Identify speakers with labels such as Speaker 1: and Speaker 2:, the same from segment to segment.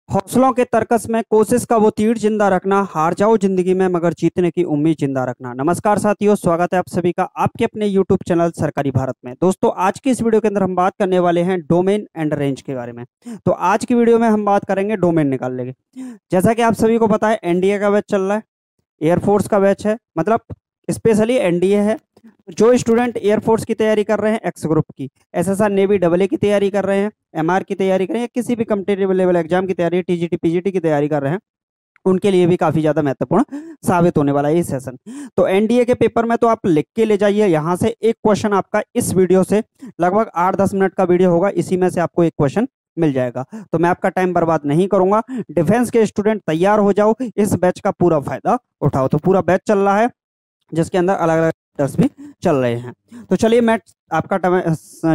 Speaker 1: हौसलों के तर्कस में कोशिश का वो तीर जिंदा रखना, हार जाओ जिंदगी में मगर जीतने की उम्मीद जिंदा रखना। नमस्कार साथियों, स्वागत है आप सभी का आपके अपने YouTube चैनल सरकारी भारत में। दोस्तों, आज की इस वीडियो के अंदर हम बात करने वाले हैं डोमेन एंड रेंज के बारे में। तो आज की वीडियो में हम बात करेंगे डोमेन निकालने की। जैसा कि आप सभी को पता है, एनडीए का बैच चल रहा है, एयरफोर्स का बैच है, मतलब स्पेशली एनडीए है। जो स्टूडेंट एयरफोर्स की तैयारी कर रहे हैं, एक्स ग्रुप की, एसएसआर नेवी डबल ए की तैयारी कर रहे हैं, एमआर की तैयारी कर रहे हैं, किसी भी कॉम्पिटिटिव लेवल एग्जाम की तैयारी, टीजीटी पीजीटी की तैयारी कर रहे हैं, उनके लिए भी काफी ज्यादा महत्वपूर्ण साबित होने वाला है ये सेशन। तो एनडीए के पेपर में तो आप लिख के ले जाइए, यहाँ से एक क्वेश्चन आपका इस वीडियो से लगभग 8-10 मिनट का वीडियो होगा, इसी में से आपको एक क्वेश्चन मिल जाएगा। तो मैं आपका टाइम बर्बाद नहीं करूंगा। डिफेंस के स्टूडेंट तैयार हो जाओ, इस बैच का पूरा फायदा उठाओ। तो पूरा बैच चल रहा है जिसके अंदर अलग अलग भी चल रहे हैं। तो चलिए, मैं आपका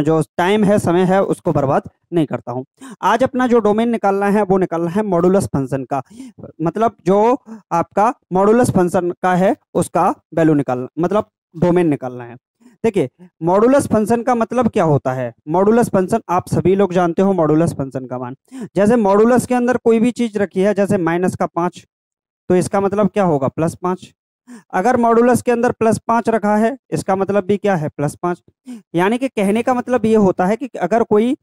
Speaker 1: जो टाइम है, समय है, उसको बर्बाद नहीं करता हूं। आज अपना जो डोमेन निकालना है वो निकालना है मॉडुलस फंक्शन का, मतलब जो आपका मॉडुलस फंक्शन का है उसका वैल्यू निकालना, मतलब डोमेन निकालना है। देखिए, मॉडुलस फंक्शन का मतलब क्या होता है। मॉडुलस फंक्शन आप सभी लोग जानते हो, मॉडुलस फंक्शन का मान, जैसे मॉडुलस के अंदर कोई भी चीज रखी है, जैसे -5, तो इसका मतलब क्या होगा, +5। अगर मॉडुलस के अंदर +5 रखा है, इसका मतलब भी क्या है, +5। यानी कि कहने का मतलब ये होता है कि अगर कोई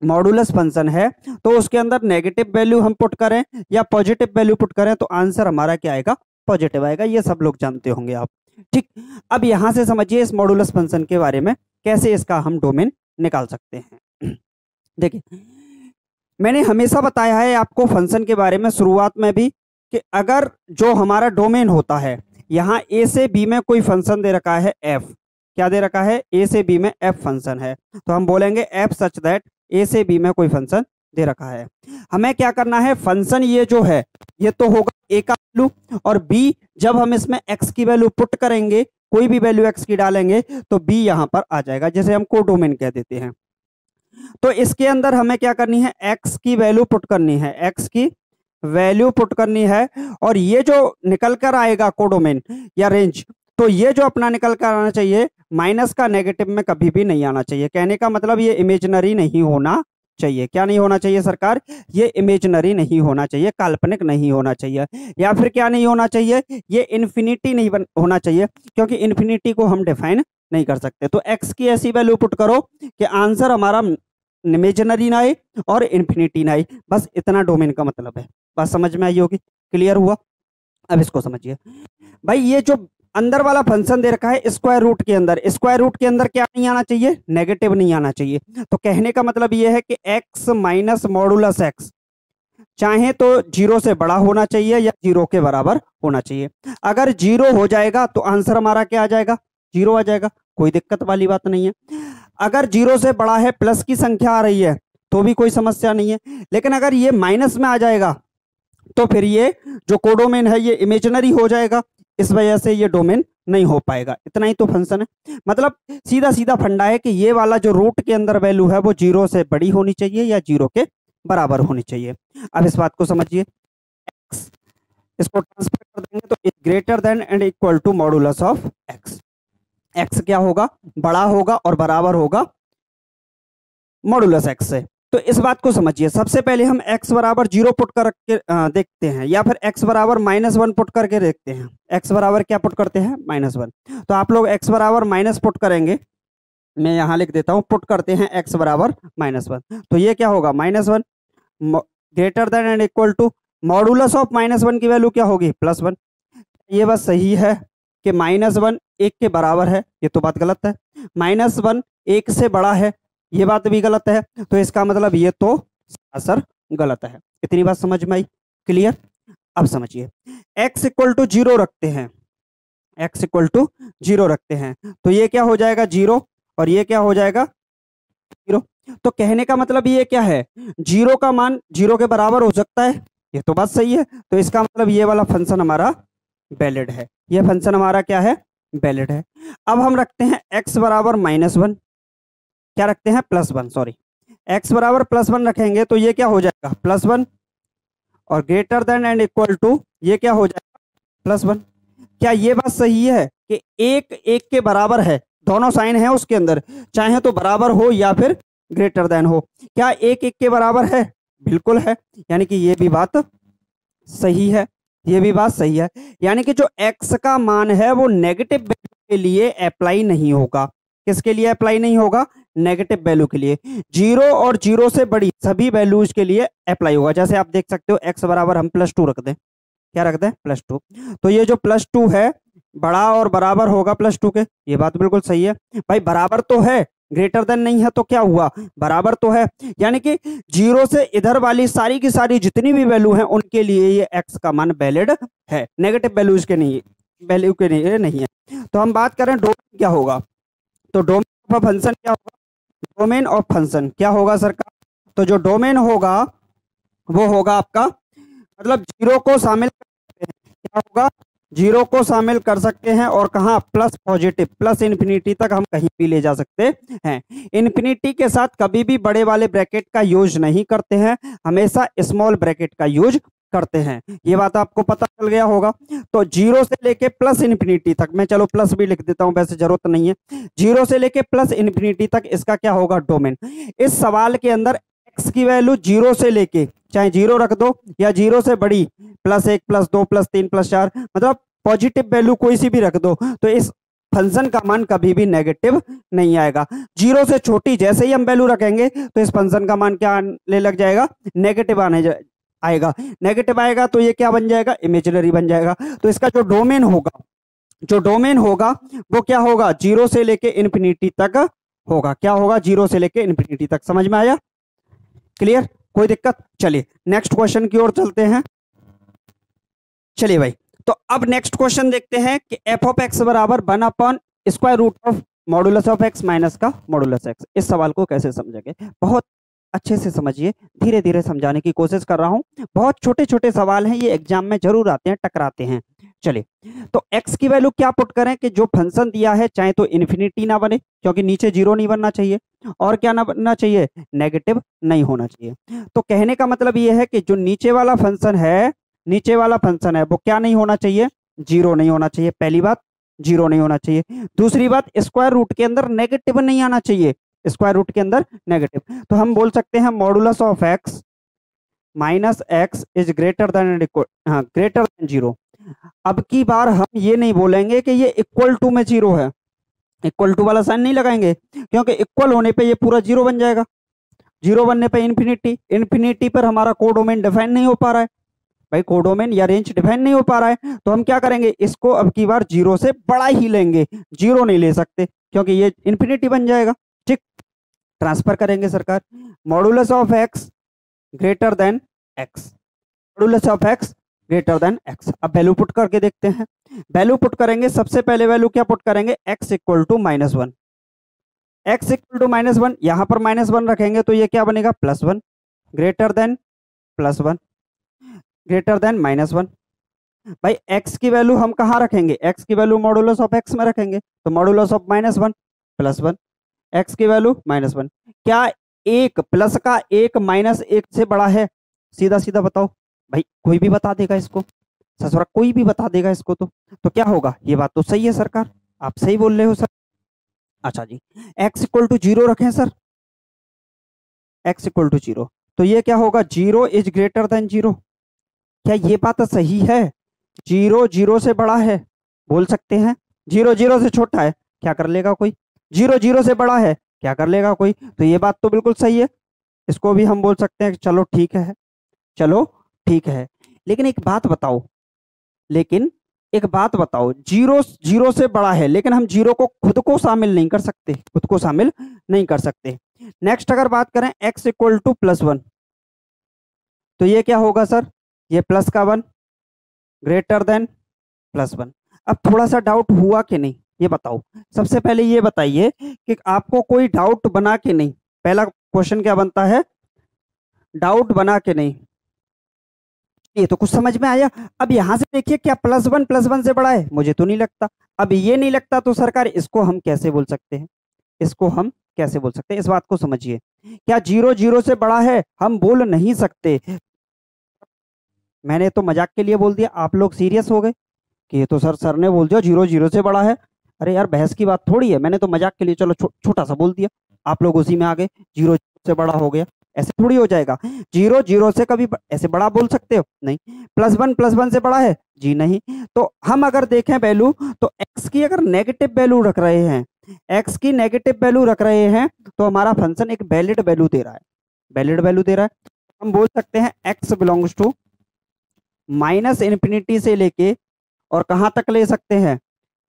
Speaker 1: मॉडुलस फंक्शन है तो उसके अंदर नेगेटिव वैल्यू हम पुट करें या पॉजिटिव वैल्यू पुट करें तो आंसर हमारा क्या आएगा, पॉजिटिव आएगा। ये सब लोग जानते होंगे आप, ठीक। अब यहां से समझिए इस मॉडुलस फंक्शन के बारे में, कैसे इसका हम डोमेन निकाल सकते हैं। देखिए, मैंने हमेशा बताया है आपको फंक्शन के बारे में शुरुआत में भी, कि अगर जो हमारा डोमेन होता है, यहाँ ए से बी में कोई फंक्शन दे रखा है एफ, क्या दे रखा है, ए से बी में एफ फंक्शन है, तो हम बोलेंगे एफ सच दैट ए से बी में कोई फंक्शन दे रखा है। हमें क्या करना है, फंक्शन ये जो है ये तो होगा ए का वैल्यू, और बी जब हम इसमें एक्स की वैल्यू पुट करेंगे, कोई भी वैल्यू एक्स की डालेंगे तो बी यहाँ पर आ जाएगा, जैसे हम को डोमेन कह देते हैं। तो इसके अंदर हमें क्या करनी है, एक्स की वैल्यू पुट करनी है, एक्स की वैल्यू पुट करनी है, और ये जो निकल कर आएगा कोडोमेन या रेंज, तो ये जो अपना निकल कर आना चाहिए, माइनस का नेगेटिव में कभी भी नहीं आना चाहिए। कहने का मतलब ये इमेजिनरी नहीं होना चाहिए। क्या नहीं होना चाहिए सरकार, ये इमेजिनरी नहीं होना चाहिए, काल्पनिक नहीं होना चाहिए। या फिर क्या नहीं होना चाहिए, ये इन्फिनिटी नहीं होना चाहिए, क्योंकि इन्फिनिटी को हम डिफाइन नहीं कर सकते। तो एक्स की ऐसी वैल्यू पुट करो कि आंसर हमारा इमेजिनरी ना आए और इन्फिनिटी ना आए, बस इतना डोमेन का मतलब है। बात समझ में आई होगी, क्लियर हुआ। अब इसको समझिए भाई, ये जो अंदर वाला फंक्शन दे रखा है स्क्वायर रूट के अंदर, स्क्वायर रूट के अंदर क्या नहीं आना चाहिए, नेगेटिव नहीं आना चाहिए। तो कहने का मतलब ये है कि x माइनस मॉडुलस x चाहे तो 0 से बड़ा होना चाहिए या 0 के बराबर होना चाहिए। अगर 0 हो जाएगा तो आंसर हमारा क्या आ जाएगा, 0 आ जाएगा, कोई दिक्कत वाली बात नहीं है। अगर 0 से बड़ा है, प्लस की संख्या आ रही है, तो भी कोई समस्या नहीं है। लेकिन अगर ये माइनस में आ जाएगा तो फिर ये जो कोडोमेन है ये इमेजिनरी हो जाएगा, इस वजह से ये डोमेन नहीं हो पाएगा। इतना ही तो फंक्शन है, मतलब सीधा सीधा फंडा है कि ये वाला जो रूट के अंदर वैल्यू है वो 0 से बड़ी होनी चाहिए या 0 के बराबर होनी चाहिए। अब इस बात को समझिए, x इसको ट्रांसफर कर देंगे तो is greater than and equal to modulus of x। x क्या होगा, बड़ा होगा और बराबर होगा मॉडुलस x से। तो इस बात को समझिए, सबसे पहले हम x बराबर 0 पुट करके देखते हैं, या फिर x बराबर -1 पुट करके देखते हैं। x बराबर क्या पुट करते हैं, -1। तो आप लोग x बराबर माइनस पुट करेंगे, मैं यहां लिख देता हूं, पुट करते हैं x बराबर -1, तो ये क्या होगा, -1 greater than and equal to modulus of -1 की वैल्यू क्या होगी, +1। ये बात सही है कि -1 1 के बराबर है, ये तो बात गलत है। -1 1 से बड़ा है, ये बात भी गलत है। तो इसका मतलब ये तो सरासर गलत है। इतनी बात समझ में आई, क्लियर। अब समझिए, x इक्वल टू 0 रखते हैं, x इक्वल टू 0 रखते हैं, तो ये क्या हो जाएगा, 0, और ये क्या हो जाएगा, 0। तो कहने का मतलब ये क्या है, 0 का मान 0 के बराबर हो सकता है, ये तो बात सही है। तो इसका मतलब ये वाला फंक्शन हमारा वैलिड है, ये फंक्शन हमारा क्या है, वैलिड है। अब हम रखते हैं x बराबर -1, क्या रखते हैं, +1, सॉरी, x बराबर +1 रखेंगे तो ये क्या हो जाएगा, +1, और greater than and equal to ये क्या हो जाएगा, +1। क्या ये बात सही है कि 1 1 के बराबर है, दोनों साइन है उसके अंदर, चाहे तो बराबर हो या फिर ग्रेटर देन हो। क्या 1 1 के बराबर है, बिल्कुल है, यानी कि ये भी बात सही है, ये भी बात सही है। यानी कि जो x का मान है वो नेगेटिव वैल्यू के लिए अप्लाई नहीं होगा। किसके लिए अप्लाई नहीं होगा? नेगेटिव वैल्यू के लिए। जीरो और जीरो से बड़ी सभी वैल्यूज के लिए अप्लाई होगा। जैसे आप देख सकते हो x बराबर हम +2 रख दें, क्या रख दें? +2। तो ये जो +2 है बड़ा और बराबर होगा +2 के, ये बात बिल्कुल सही है। भाई बराबर तो है, ग्रेटर देन नहीं है तो क्या हुआ? बराबर तो है। यानी कि जीरो से इधर वाली सारी की सारी जितनी भी वैल्यू हैं उनके लिए ये x का मान वैलिड है, नेगेटिव वैल्यूज के नहीं, वैल्यू के लिए नहीं है। तो हम बात करें डोमेन क्या होगा, तो डोमेन ऑफ फंक्शन क्या होगा? डोमेन ऑफ फंक्शन क्या होगा सरकार? तो जो डोमेन होगा वो होगा आपका, मतलब जीरो को शामिल कर सकते हैं, क्या होगा? जीरो को शामिल कर सकते हैं और कहाँ? प्लस पॉजिटिव, प्लस इन्फिनिटी तक हम कहीं भी ले जा सकते हैं। इन्फिनिटी के साथ कभी भी बड़े वाले ब्रैकेट का यूज नहीं करते हैं, हमेशा स्मॉल ब्रैकेट का यूज करते हैं। ये बात आपको पता चल गया होगा। तो जीरो से लेके प्लस इन्फिनिटी तक, मैं चलो प्लस भी लिख देता हूं, वैसे जरूरत नहीं है। जीरो से लेके प्लस इन्फिनिटी तक इसका क्या होगा? डोमेन। इस सवाल के अंदर एक्स की वैल्यू जीरो से लेके, चाहे जीरो रख दो या जीरो से बड़ी, +1 +2 +3 +4, मतलब पॉजिटिव वैल्यू कोई सी भी रख दो, तो इस फंक्शन का मान कभी भी नेगेटिव नहीं आएगा। जीरो से छोटी जैसे ही हम वैल्यू रखेंगे तो इस फंक्शन का मान क्या आने लग जाएगा? नेगेटिव आएगा। नेगेटिव आएगा तो ये क्या बन जाएगा? इमेजिनरी बन जाएगा। तो इसका जो डोमेन होगा, जो डोमेन होगा वो क्या होगा? जीरो से लेके इन्फिनिटी तक होगा। क्या होगा? जीरो से लेके इन्फिनिटी तक। समझ में आया? क्लियर? कोई दिक्कत? चलिए नेक्स्ट क्वेश्चन की ओर चलते हैं। चलिए भाई, तो अब नेक्स्ट क्वेश्चन देखते हैं कि एफ ऑफ एक्स बराबर 1/√ऑफ मॉडुलस ऑफ एक्स माइनस का मॉडुलस एक्स। इस सवाल को कैसे समझेंगे? बहुत अच्छे से समझिए, धीरे धीरे समझाने की कोशिश कर रहा हूं। बहुत छोटे छोटे सवाल हैं, ये एग्जाम में जरूर आते हैं, टकराते हैं। चलिए, तो x की वैल्यू क्या पुट करें कि जो फंक्शन दिया है चाहे तो इन्फिनिटी ना बने, क्योंकि नीचे जीरो नहीं बनना चाहिए, और क्या ना बनना चाहिए? नेगेटिव नहीं होना चाहिए। तो कहने का मतलब ये है कि जो नीचे वाला फंक्शन है, नीचे वाला फंक्शन है वो क्या नहीं होना चाहिए? जीरो नहीं होना चाहिए। पहली बात, जीरो नहीं होना चाहिए। दूसरी बात, स्क्वायर रूट के अंदर नेगेटिव नहीं आना चाहिए, स्क्वायर रूट के अंदर नेगेटिव। तो हम बोल सकते हैं modulus of x minus x is greater then greater than zero. अब की बार हम ये नहीं बोलेंगे कि ये इक्वल टू में जीरो है, इक्वल टू वाला साइन नहीं लगाएंगे, क्योंकि इक्वल होने पे ये पूरा जीरो बन जाएगा, जीरो बनने पे इन्फिनिटी, इन्फिनिटी पर हमारा कोडोमेन डिफाइन नहीं हो पा रहा है। भाई कोडोमेन या रेंज डिफाइन नहीं हो पा रहा है, तो हम क्या करेंगे? इसको अब की बार जीरो से बड़ा ही लेंगे, जीरो नहीं ले सकते क्योंकि ये इन्फिनिटी बन जाएगा। ठीक, ट्रांसफर करेंगे सरकार, modulus of x greater than x, modulus of x greater than x. अब वैल्यू पुट करके देखते हैं। वैल्यू पुट करेंगे, सबसे पहले वैल्यू क्या पुट करेंगे? x equal to -1, x equal to -1, यहां पर -1 रखेंगे तो ये क्या बनेगा? +1, ग्रेटर देन +1, ग्रेटर देन -1। भाई x की वैल्यू हम कहाँ रखेंगे? x की वैल्यू मॉडुलस ऑफ x में रखेंगे, तो मॉडुलस ऑफ -1 +1, x की वैल्यू -1। क्या एक प्लस का एक -1 से बड़ा है? सीधा सीधा बताओ भाई, कोई भी बता देगा इसको, ससुरा कोई भी बता देगा इसको। तो क्या होगा? ये बात तो सही है सरकार, आप सही बोल रहे हो सर। अच्छा जी, x इक्वल टू 0 रखें सर, x इक्वल टू 0, तो ये क्या होगा? 0 इज ग्रेटर देन 0। क्या ये बात सही है? 0 0 से बड़ा है, बोल सकते हैं। 0 0 से छोटा है, क्या कर लेगा कोई? 0 0 से बड़ा है, क्या कर लेगा कोई? तो ये बात तो बिल्कुल सही है, इसको भी हम बोल सकते हैं चलो ठीक है, चलो ठीक है। लेकिन एक बात बताओ, लेकिन एक बात बताओ, 0 0 से बड़ा है लेकिन हम 0 को खुद को शामिल नहीं कर सकते, खुद को शामिल नहीं कर सकते। नेक्स्ट अगर बात करें x इक्वल टू +1, तो ये क्या होगा सर? ये प्लस का 1 ग्रेटर देन +1। अब थोड़ा सा डाउट हुआ कि नहीं, ये बताओ। सबसे पहले ये बताइए कि आपको कोई डाउट बना के नहीं, पहला क्वेश्चन क्या बनता है? डाउट बना के नहीं। ये तो कुछ समझ में आया। अब यहां से देखिए, क्या +1 से बड़ा है? मुझे तो नहीं लगता। अब ये नहीं लगता तो सरकार इसको हम कैसे बोल सकते हैं? इसको हम कैसे बोल सकते हैं? इस बात को समझिए। क्या 0 0 से बड़ा है? हम बोल नहीं सकते। मैंने तो मजाक के लिए बोल दिया, आप लोग सीरियस हो गए कि ये तो सर ने बोल दिया 0 0 से बड़ा है। अरे यार बहस की बात थोड़ी है, मैंने तो मजाक के लिए चलो छोटा सा बोल दिया, आप लोग उसी में आ गए, 0 से बड़ा हो गया। ऐसे थोड़ी हो जाएगा। 0 0 से कभी ऐसे बड़ा बोल सकते हो? नहीं। +1 से बड़ा है? जी नहीं। तो हम अगर देखें वैल्यू, तो x की अगर नेगेटिव वैल्यू रख रहे हैं, x की नेगेटिव वैल्यू रख रहे हैं, तो हमारा फंक्शन एक वैलिड वैल्यू दे रहा है, वैलिड वैल्यू दे रहा है। हम बोल सकते हैं x बिलोंग्स टू -∞ से लेके और कहां तक ले सकते हैं?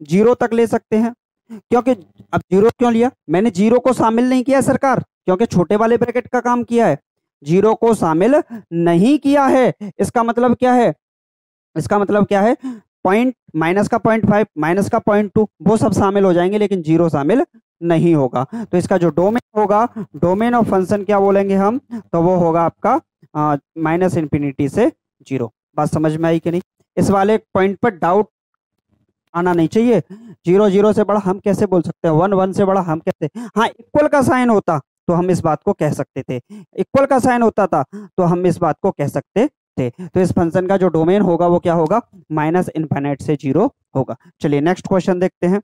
Speaker 1: 0 तक ले सकते हैं। क्योंकि अब 0 क्यों लिया? मैंने 0 को शामिल नहीं किया है सरकार, क्योंकि छोटे वाले ब्रैकेट का काम किया है, 0 को शामिल नहीं किया है। इसका मतलब क्या है? इसका मतलब क्या है? पॉइंट माइनस का 0.5 माइनस का 0.2 वो सब शामिल हो जाएंगे, लेकिन 0 शामिल नहीं होगा। तो इसका जो डोमेन होगा, डोमेन ऑफ फंक्शन क्या बोलेंगे हम? तो वो होगा आपका -∞ से 0। बात समझ में आई कि नहीं? इस वाले पॉइंट पर डाउट आना नहीं चाहिए। 0 0 से बड़ा हम कैसे बोल सकते हैं? 1 1 से बड़ा हम कैसे? हाँ, इक्वल का साइन होता तो हम इस बात को कह सकते थे, इक्वल का साइन होता था तो हम इस बात को कह सकते थे। तो इस फंक्शन का जो डोमेन होगा वो क्या होगा? -∞ से 0 होगा। चलिए नेक्स्ट क्वेश्चन देखते हैं।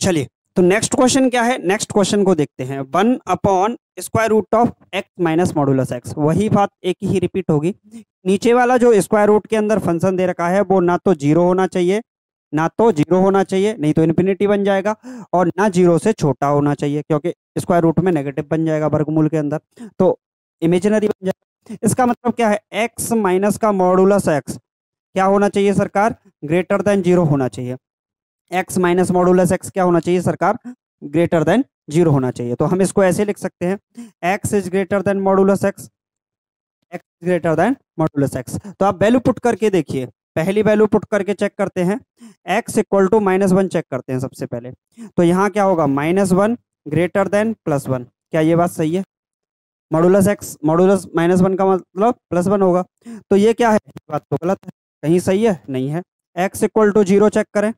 Speaker 1: चलिए तो नेक्स्ट क्वेश्चन क्या है? नेक्स्ट क्वेश्चन को देखते हैं। 1/√ऑफ x माइनस मॉडुलस x, वही बात एक ही रिपीट होगी। नीचे वाला जो स्क्वायर रूट के अंदर फंक्शन दे रखा है वो ना तो 0 होना चाहिए, ना तो 0 होना चाहिए, नहीं तो इन्फिनिटी बन जाएगा, और ना 0 से छोटा होना चाहिए, क्योंकि स्क्वायर रूट में नेगेटिव बन जाएगा वर्गमूल के अंदर, तो इमेजिनरी बन जाएगा। इसका मतलब क्या है? x माइनस का मॉडुलस x क्या होना चाहिए सरकार? ग्रेटर देन 0 होना चाहिए। x माइनस मॉडुलस x क्या होना चाहिए सरकार? ग्रेटर देन 0 होना चाहिए। तो हम इसको ऐसे लिख सकते हैं, x is greater then modulus x, x greater than modulus x। तो आप वैल्यू पुट करके देखिए, पहली वैल्यू पुट करके चेक करते हैं, x इक्वल टू -1 चेक करते हैं सबसे पहले। तो यहाँ क्या होगा? -1 ग्रेटर देन +1। क्या ये बात सही है? मॉडुलस x मॉडुलस -1 का मतलब +1 होगा, तो ये क्या है? बात तो गलत है, कहीं सही है? नहीं है। x इक्वल टू 0 चेक करें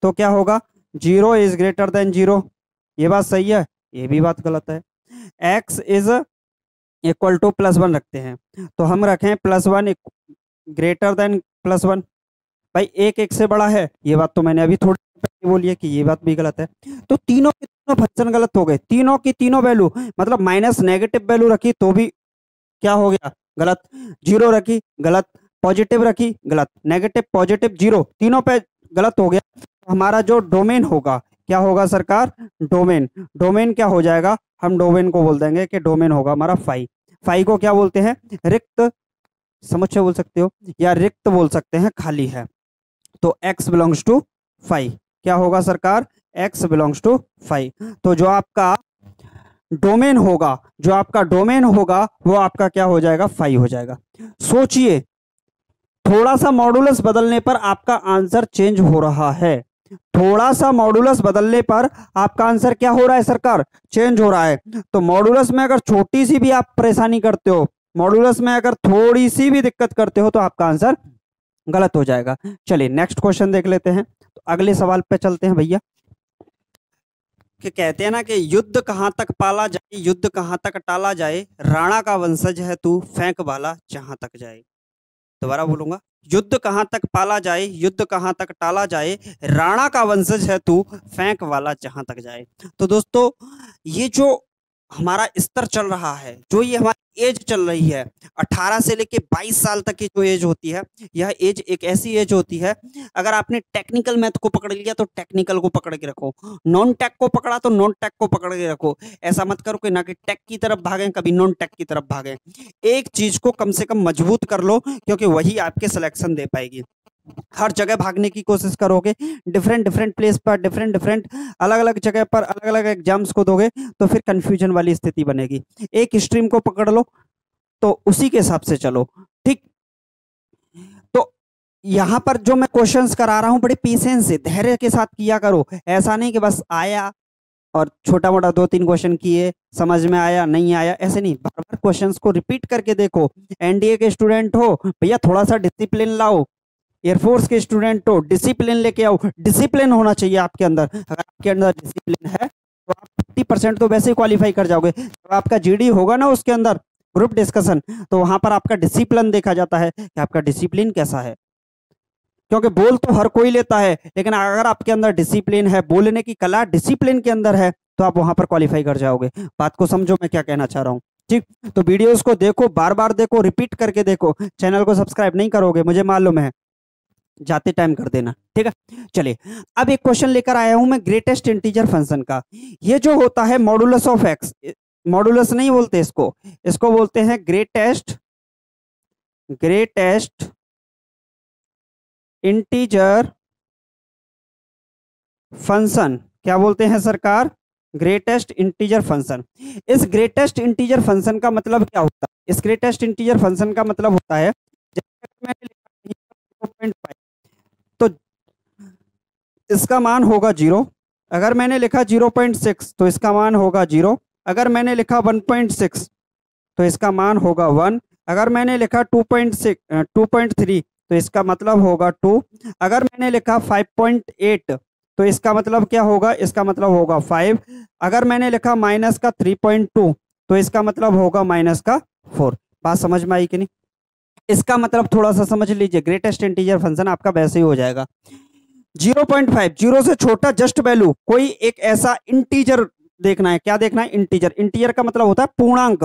Speaker 1: तो क्या होगा? 0 इज ग्रेटर देन 0, ये बात सही है? ये भी बात गलत है। x इज इक्वल टू +1 रखते हैं, तो हम रखें +1 ग्रेटर देन +1। भाई एक एक से बड़ा है, ये बात तो मैंने अभी थोड़ी पहले बोली है कि ये बात भी गलत है। तो तीनों के तीनों फंक्शन गलत हो गए, तीनों की तीनों वैल्यू, मतलब माइनस नेगेटिव वैल्यू रखी तो भी क्या हो गया? गलत। 0 रखी गलत, पॉजिटिव रखी गलत, नेगेटिव पॉजिटिव 0 तीनों पे गलत हो गया। हमारा जो डोमेन होगा क्या होगा सरकार? डोमेन, डोमेन क्या हो जाएगा? हम डोमेन को बोल देंगे कि डोमेन होगा हमारा फाई। फाई को क्या बोलते हैं? रिक्त समुच्चय बोल सकते हो, या रिक्त बोल सकते हैं, खाली है। तो x बिलोंग्स टू फाई क्या होगा सरकार? x belongs to phi. तो जो आपका डोमेन होगा, जो आपका डोमेन होगा वो आपका क्या हो जाएगा? फाई हो जाएगा। सोचिए, थोड़ा सा मॉडुलस बदलने पर आपका आंसर चेंज हो रहा है, थोड़ा सा मॉडुलस बदलने पर आपका आंसर क्या हो रहा है सरकार? चेंज हो रहा है। तो मॉडुलस में अगर छोटी सी भी आप परेशानी करते हो, मॉडुलस में अगर थोड़ी सी भी दिक्कत करते हो, तो आपका आंसर गलत हो जाएगा। चलिए नेक्स्ट क्वेश्चन देख लेते हैं। तो अगले सवाल पे चलते हैं भैया, कि कहते हैं ना कि युद्ध कहां तक पाला जाए, युद्ध कहां तक टाला जाए, राणा का वंशज है तू, फेंक वाला जहां तक जाए। दोबारा बोलूंगा, युद्ध कहां तक पाला जाए, युद्ध कहां तक टाला जाए, राणा का वंशज है तू, फेंक वाला जहां तक जाए। तो दोस्तों, ये जो हमारा स्तर चल रहा है, जो ये हमारी एज चल रही है, 18 से लेके 22 साल तक की जो एज होती है, यह एज एक ऐसी एज होती है, अगर आपने टेक्निकल मैथ को पकड़ लिया तो टेक्निकल को पकड़ के रखो, नॉन टेक को पकड़ा तो नॉन टेक को पकड़ के रखो। ऐसा मत करो कि ना कि टेक की तरफ भागें, कभी नॉन टेक की तरफ भागें। एक चीज को कम से कम मजबूत कर लो, क्योंकि वही आपके सिलेक्शन दे पाएगी। हर जगह भागने की कोशिश करोगे, डिफरेंट डिफरेंट प्लेस पर, डिफरेंट डिफरेंट अलग अलग जगह पर अलग अलग एग्जाम्स को दोगे, तो फिर कंफ्यूजन वाली स्थिति बनेगी। एक स्ट्रीम को पकड़ लो तो उसी के हिसाब से चलो, ठीक। तो यहां पर जो मैं क्वेश्चंस करा रहा हूं, बड़े पेशेंस से, धैर्य के साथ किया करो। ऐसा नहीं कि बस आया और छोटा मोटा 2-3 क्वेश्चन किए, समझ में आया नहीं आया, ऐसे नहीं, बार बार क्वेश्चंस को रिपीट करके देखो। एनडीए के स्टूडेंट हो भैया, थोड़ा सा डिसिप्लिन लाओ। एयरफोर्स के स्टूडेंट हो, डिसिप्लिन लेके आओ। डिसिप्लिन होना चाहिए आपके अंदर। अगर आपके अंदर डिसिप्लिन है तो आप 50% तो वैसे ही क्वालिफाई कर जाओगे। जब आपका जीडी होगा ना, उसके अंदर ग्रुप डिस्कशन, तो वहां पर आपका डिसिप्लिन देखा जाता है कि आपका डिसिप्लिन कैसा है। क्योंकि बोल तो हर कोई लेता है, लेकिन अगर आपके अंदर डिसिप्लिन है, बोलने की कला डिसिप्लिन के अंदर है, तो आप वहां पर क्वालिफाई कर जाओगे। बात को समझो मैं क्या कहना चाह रहा हूँ। ठीक, तो वीडियोस को देखो, बार बार देखो, रिपीट करके देखो। चैनल को सब्सक्राइब नहीं करोगे, मुझे मालूम है, जाते टाइम कर देना। ठीक है, चलिए अब एक क्वेश्चन लेकर आया हूं मैं ग्रेटेस्ट इंटीजर फंक्शन का। ये जो होता है मॉडुलस ऑफ एक्स, मॉडुलस नहीं बोलते इसको, इसको बोलते हैं ग्रेटेस्ट इंटीजर फंक्शन। क्या बोलते हैं सरकार? Greatest integer function. इस ग्रेटेस्ट इंटीजर फंक्शन का मतलब क्या होता है? इस ग्रेटेस्ट इंटीजर फंक्शन का मतलब होता है, जैसे मैंने लिखा 0.5, तो इसका मान होगा 0। अगर मैंने लिखा 0.6 तो इसका मान होगा 0। अगर मैंने लिखा 1.6 तो इसका मान होगा 1। अगर मैंने लिखा 2.3 तो इसका मतलब होगा 2। अगर मैंने लिखा 5.8 तो इसका मतलब क्या होगा? इसका मतलब होगा 5। अगर मैंने लिखा माइनस का 3.2 तो इसका मतलब होगा माइनस का 4। बात समझ में आई कि नहीं? इसका मतलब थोड़ा सा समझ लीजिए, ग्रेटेस्ट इंटीजर फंक्शन आपका वैसे ही हो जाएगा। 0.5, 0 से छोटा जस्ट वैल्यू, कोई एक ऐसा इंटीजर देखना है। क्या देखना है? इंटीजर। इंटीजर का मतलब होता है पूर्णांक,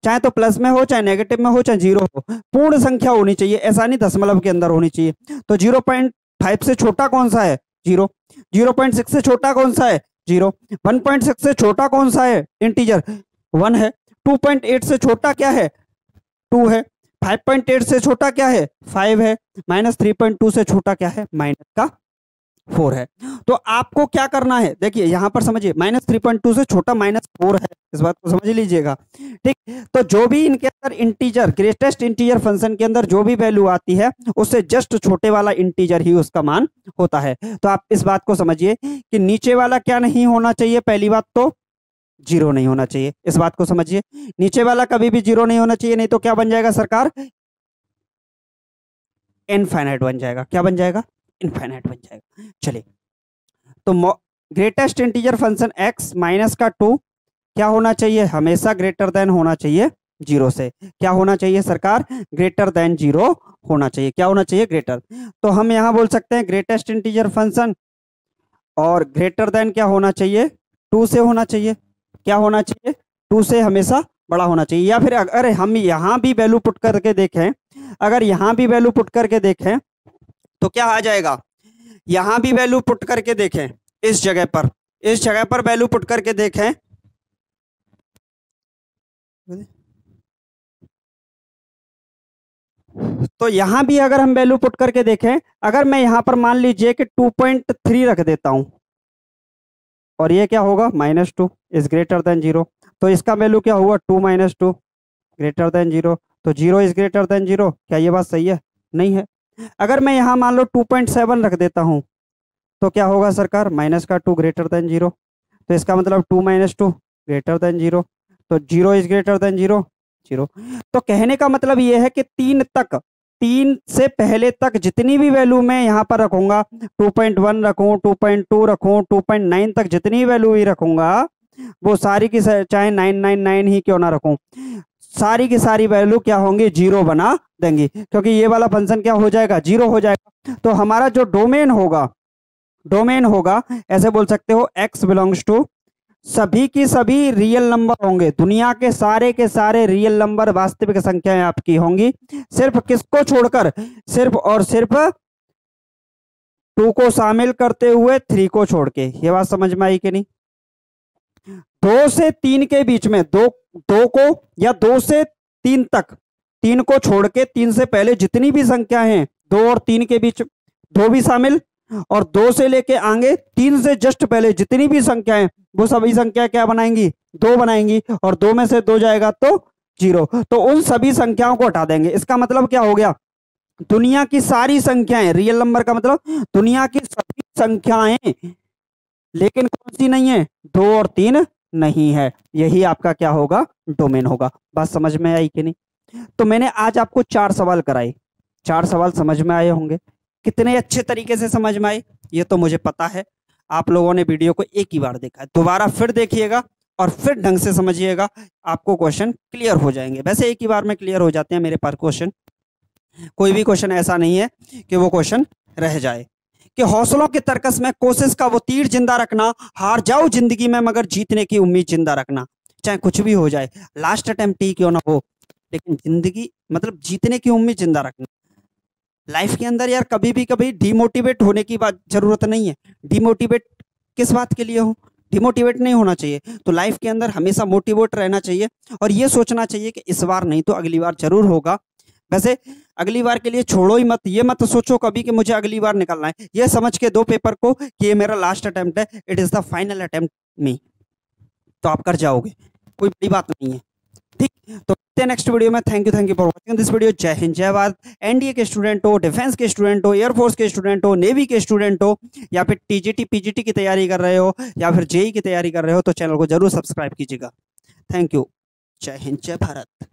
Speaker 1: चाहे तो प्लस में हो, चाहे नेगेटिव में हो, चाहे जीरो हो, पूर्ण संख्या होनी चाहिए, ऐसा नहीं दशमलव के अंदर होनी चाहिए। तो 0.5 से छोटा कौन सा है? 0। 0.6 से छोटा कौन सा है? 0। 1.6 से छोटा कौन सा है इंटीजर? 1 है। 2.8 से छोटा क्या है? 2 है। 5.8 से छोटा क्या है? 5 है। -3.2 से छोटा क्या है? -4 है। तो आपको क्या करना है, देखिए यहां पर समझिए, -3.2 से छोटा -4 है, इस बात को समझ लीजिएगा। ठीक, तो जो भी इनके अंदर इंटीजर, ग्रेटेस्ट इंटीजर फंक्शन के अंदर जो भी वैल्यू आती है, उससे जस्ट छोटे वाला इंटीजर ही उसका मान होता है। तो आप इस बात को समझिए कि नीचे वाला क्या नहीं होना चाहिए? पहली बात तो 0 नहीं होना चाहिए, इस बात को समझिए। नीचे वाला कभी भी 0 नहीं होना चाहिए, नहीं तो क्या बन जाएगा सरकार? इनफाइनाइट बन जाएगा। क्या बन जाएगा? इनफाइनाइट बन जाएगा। चलिए, तो greatest integer function x minus का 2 क्या होना चाहिए? हमेशा ग्रेटर देन होना चाहिए 0 से। क्या होना चाहिए सरकार? ग्रेटर देन 0 होना चाहिए। क्या होना चाहिए? ग्रेटर। तो हम यहां बोल सकते हैं ग्रेटेस्ट इंटीजर फंक्शन, और ग्रेटर देन क्या होना चाहिए? 2 से होना चाहिए। क्या होना चाहिए? 2 से हमेशा बड़ा होना चाहिए। या फिर अगर हम यहां भी वैल्यू पुट करके देखें, अगर यहां भी वैल्यू पुट करके देखें तो क्या आ जाएगा? यहां भी वैल्यू पुट करके देखें, इस जगह पर वैल्यू पुट करके देखें, तो यहां भी अगर हम वैल्यू पुट करके देखें, अगर मैं यहां पर मान लीजिए कि 2.3 रख देता हूं, और ये क्या होगा? -2 इज ग्रेटर देन 0, तो इसका वैल्यू क्या हुआ? 2 - 2 ग्रेटर देन 0, तो 0 इज ग्रेटर देन 0। क्या ये बात सही है? नहीं है। अगर मैं यहां मान लो 2.7 रख देता हूं, तो क्या होगा सरकार? -2 ग्रेटर देन 0, तो इसका मतलब 2 - 2 ग्रेटर देन 0, तो 0 इज ग्रेटर देन 0, 0। तो कहने का मतलब ये है कि 3 से पहले तक जितनी भी वैल्यू मैं यहाँ पर रखूंगा, 2.1 रखूं, 2.2 रखूं, 2.9 तक जितनी वैल्यू ही रखूंगा, वो सारी की चाहे 999 ही क्यों ना रखूं, सारी की सारी वैल्यू क्या होंगी? 0 बना देंगी, क्योंकि ये वाला फंक्शन क्या हो जाएगा? 0 हो जाएगा। तो हमारा जो डोमेन होगा, ऐसे बोल सकते हो, x बिलोंग्स टू सभी की सभी रियल नंबर होंगे, दुनिया के सारे रियल नंबर, वास्तविक संख्याएं आपकी होंगी, सिर्फ किसको छोड़कर? सिर्फ और सिर्फ 2 को शामिल करते हुए 3 को छोड़ के। ये बात समझ में आई कि नहीं? 2 से 3 के बीच में, दो को या 2 से 3 तक, 3 को छोड़ के 3 से पहले जितनी भी संख्या हैं, 2 और 3 के बीच 2 भी शामिल, और 2 से लेके आगे 3 से जस्ट पहले जितनी भी संख्याएं, वो सभी संख्या क्या बनाएंगी? 2 बनाएंगी, और 2 में से 2 जाएगा तो 0, तो उन सभी संख्याओं को हटा देंगे। इसका मतलब क्या हो गया? दुनिया की सारी संख्याएं, रियल नंबर का मतलब दुनिया की सभी संख्याएं, लेकिन कौन सी नहीं है? 2 और 3 नहीं है। यही आपका क्या होगा? डोमेन होगा। बात समझ में आई कि नहीं? तो मैंने आज आपको 4 सवाल कराए, 4 सवाल समझ में आए होंगे। कितने अच्छे तरीके से समझ में आए ये तो मुझे पता है। आप लोगों ने वीडियो को एक ही बार देखा है, दोबारा फिर देखिएगा और फिर ढंग से समझिएगा, आपको क्वेश्चन क्लियर हो जाएंगे। वैसे एक ही बार में क्लियर हो जाते हैं मेरे पास क्वेश्चन, कोई भी क्वेश्चन ऐसा नहीं है कि वो क्वेश्चन रह जाए, कि हौसलों के तरकस में कोशिश का वो तीर जिंदा रखना, हार जाओ जिंदगी में मगर जीतने की उम्मीद जिंदा रखना। चाहे कुछ भी हो जाए, लास्ट अटेम्प्ट ही क्यों ना हो, लेकिन जिंदगी मतलब जीतने की उम्मीद जिंदा रखना। लाइफ के अंदर यार कभी भी कभी डिमोटिवेट होने की बात जरूरत नहीं है। डिमोटिवेट किस बात के लिए हो, डिमोटिवेट नहीं होना चाहिए। तो लाइफ के अंदर हमेशा मोटिवेट रहना चाहिए और ये सोचना चाहिए कि इस बार नहीं तो अगली बार जरूर होगा। वैसे अगली बार के लिए छोड़ो ही मत, ये मत सोचो कभी कि मुझे अगली बार निकलना है। ये समझ के दो पेपर को कि ये मेरा लास्ट अटेम्प्ट है, it is the final attempt me, तो आप कर जाओगे, कोई बड़ी बात नहीं है। ठीक, तो मिलते हैं नेक्स्ट वीडियो में। Thank you for watching this video. जय हिंद जय भारत। एनडीए के स्टूडेंट हो, डिफेंस के स्टूडेंट हो, एयरफोर्स के स्टूडेंट हो, नेवी के स्टूडेंट हो, या फिर टीजीटी पीजीटी की तैयारी कर रहे हो, या फिर जेई की तैयारी कर रहे हो, तो चैनल को जरूर सब्सक्राइब कीजिएगा। Thank you. जय हिंद जय भारत।